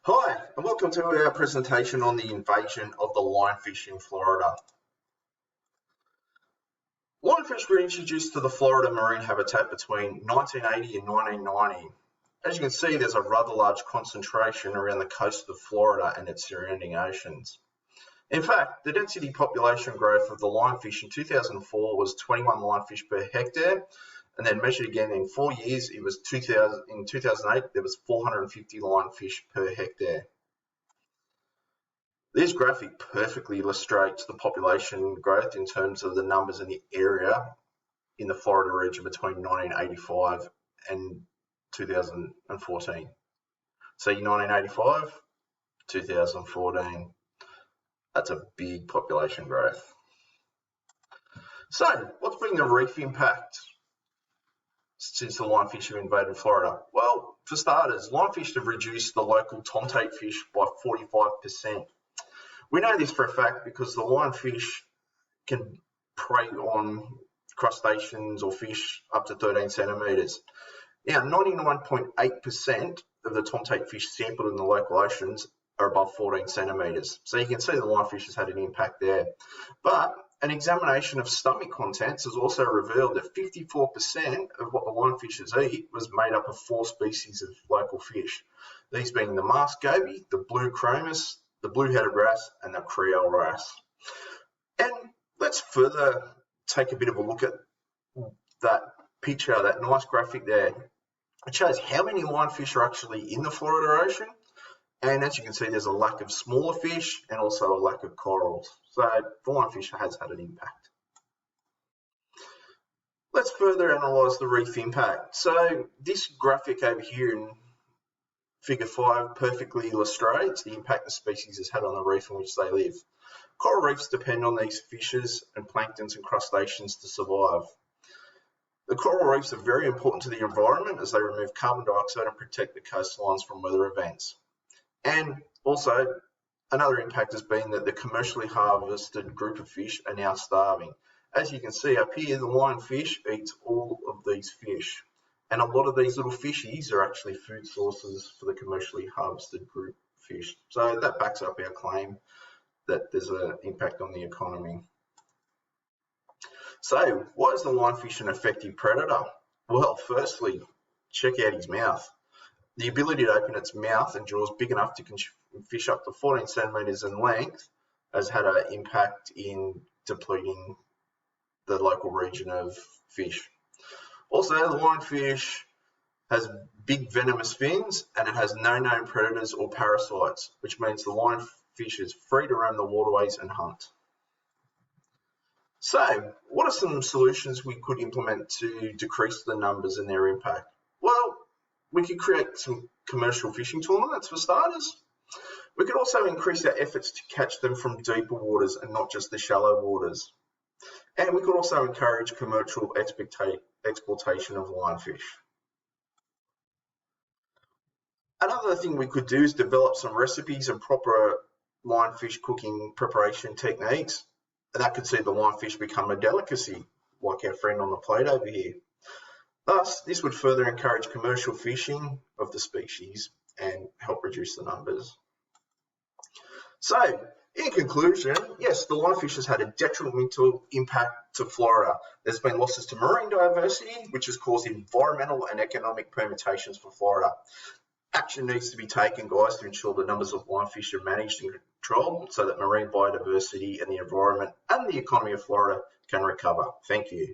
Hi, and welcome to our presentation on the invasion of the lionfish in Florida. Lionfish were introduced to the Florida marine habitat between 1980 and 1990. As you can see, there's a rather large concentration around the coast of Florida and its surrounding oceans. In fact, the density population growth of the lionfish in 2004 was 21 lionfish per hectare, and then measured again in 4 years, it was in 2008, there was 450 lionfish per hectare. This graphic perfectly illustrates the population growth in terms of the numbers in the area in the Florida region between 1985 and 2014. So 1985, 2014, that's a big population growth. So what's been the reef impact since the lionfish have invaded Florida? Well, for starters, lionfish have reduced the local tomtate fish by 45%. We know this for a fact because the lionfish can prey on crustaceans or fish up to 13 centimetres. Now, 99.8% of the tomtate fish sampled in the local oceans are above 14 centimetres. So you can see the lionfish has had an impact there. But an examination of stomach contents has also revealed that 54% of what the lionfishes eat was made up of 4 species of local fish. These being the masked goby, the blue chromis, the blue-headed wrasse, and the Creole wrasse. And let's further take a bit of a look at that picture, that nice graphic there. It shows how many lionfish are actually in the Florida Ocean. And as you can see, there's a lack of smaller fish and also a lack of corals. So the lionfish has had an impact. Let's further analyse the reef impact. So this graphic over here in Figure 5 perfectly illustrates the impact the species has had on the reef in which they live. Coral reefs depend on these fishes and planktons and crustaceans to survive. The coral reefs are very important to the environment as they remove carbon dioxide and protect the coastlines from weather events. And also, another impact has been that the commercially harvested group of fish are now starving. As you can see up here, the lionfish eats all of these fish. And a lot of these little fishies are actually food sources for the commercially harvested group of fish. So that backs up our claim that there's an impact on the economy. So why is the lionfish an effective predator? Well, firstly, check out his mouth. The ability to open its mouth and jaws big enough to fish up to 14 centimetres in length has had an impact in depleting the local region of fish. Also, the lionfish has big venomous fins and it has no known predators or parasites, which means the lionfish is free to roam the waterways and hunt. So, what are some solutions we could implement to decrease the numbers and their impact? Well, we could create some commercial fishing tournaments for starters. We could also increase our efforts to catch them from deeper waters and not just the shallow waters. And we could also encourage commercial exploitation of lionfish. Another thing we could do is develop some recipes and proper lionfish cooking preparation techniques. And that could see the lionfish become a delicacy, like our friend on the plate over here. Thus, this would further encourage commercial fishing of the species and help reduce the numbers. So, in conclusion, yes, the lionfish has had a detrimental impact to Florida. There's been losses to marine diversity, which has caused environmental and economic permutations for Florida. Action needs to be taken, guys, to ensure the numbers of lionfish are managed and controlled so that marine biodiversity and the environment and the economy of Florida can recover. Thank you.